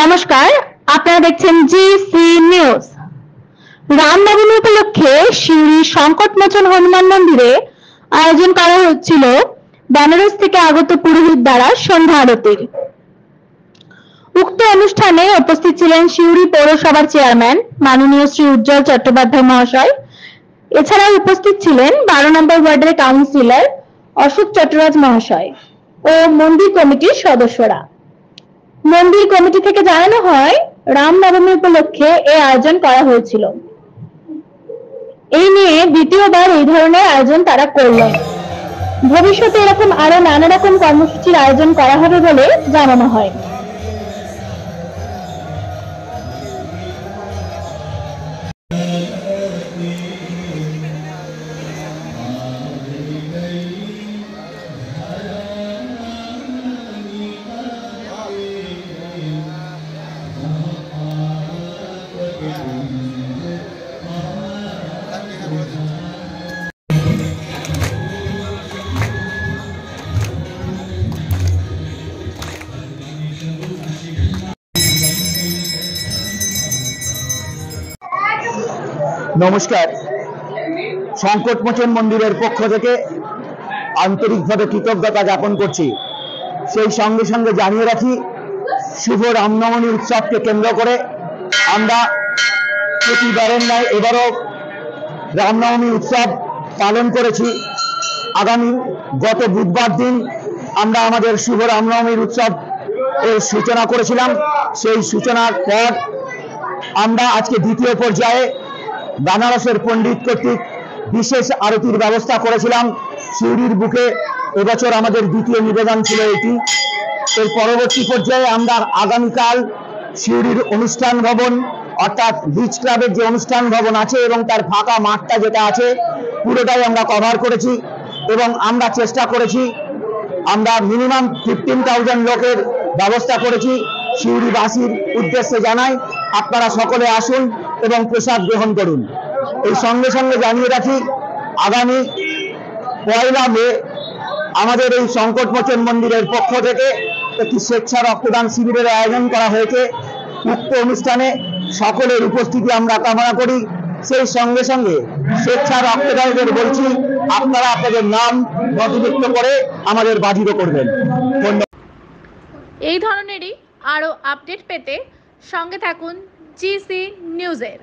নমস্কার, আপনারা দেখছেন জিসি নিউজ। রামনবমী উপলক্ষে সিউড়ি সংকটমোচন হনুমান মন্দিরে আয়োজন করা হচ্ছিল বেনারস থেকে আগত পুরোহিত দ্বারা সন্ধ্যা আরতির। উক্ত অনুষ্ঠানে উপস্থিত ছিলেন সিউড়ি পৌরসভার চেয়ারম্যান মাননীয় শ্রী উজ্জ্বল চট্টোপাধ্যায় মহাশয়। এছাড়াও উপস্থিত ছিলেন 12 নম্বর ওয়ার্ডের কাউন্সিলর অশোক চট্টরাজ মহাশয় ও মন্দির কমিটির সদস্যরা। মন্দির কমিটি থেকে জানানো হয়, রামনবমী উপলক্ষে এই আয়োজন করা হয়েছিল। এই নিয়ে দ্বিতীয়বার এই ধরনের আয়োজন তারা করলেন। ভবিষ্যতে এরকম আরো নানা রকম কর্মসূচির আয়োজন করা হবে বলে জানানো হয়। নমস্কার, সংকটমোচন মন্দিরের পক্ষ থেকে আন্তরিকভাবে কৃতজ্ঞতা জ্ঞাপন করছি। সেই সঙ্গে সঙ্গে জানিয়ে রাখি, শুভ রামনবমী উৎসবকে কেন্দ্র করে আমরা প্রতিবারের ন্যায় এবারও রামনবমী উৎসব পালন করেছি। আগামী গত বুধবার দিন আমরা আমাদের শুভ রামনবমীর উৎসব এর সূচনা করেছিলাম। সেই সূচনার পর আমরা আজকে দ্বিতীয় পর্যায়ে বেনারসের পণ্ডিত কর্তৃক বিশেষ আরতির ব্যবস্থা করেছিলাম সিউড়ির বুকে। এবছর আমাদের দ্বিতীয় নিবেদন ছিল এটি। এর পরবর্তী পর্যায়ে আমরা আগামীকাল সিউড়ির অনুষ্ঠান ভবন অর্থাৎ বিচ ক্লাবের যে অনুষ্ঠান ভবন আছে এবং তার ফাঁকা মাঠটা যেটা আছে পুরোটাই আমরা কভার করেছি এবং আমরা চেষ্টা করেছি, আমরা মিনিমাম 15,000 লোকের ব্যবস্থা করেছি। সিউড়িবাসীর উদ্দেশ্যে জানাই, আপনারা সকলে আসুন এবং প্রসাদ গ্রহণ করুন। এই সঙ্গে সঙ্গে জানিয়ে রাখি, আগামী 1 মে আমাদের এই সংকটমোচন মন্দিরের পক্ষ থেকে একটি স্বেচ্ছা রক্তদান শিবিরের আয়োজন করা হয়েছে। উক্ত অনুষ্ঠানে সকলের উপস্থিতি আমরা কামনা করি। সেই সঙ্গে সঙ্গে স্বেচ্ছা রক্তদাতাদের বলছি, আপনারা আপনাদের নাম নথিভুক্ত করে আমাদের বাধিত করবেন। ধন্যবাদ। এই ধরনেরই আরো আপডেট পেতে সঙ্গে থাকুন জিসি নিউজের।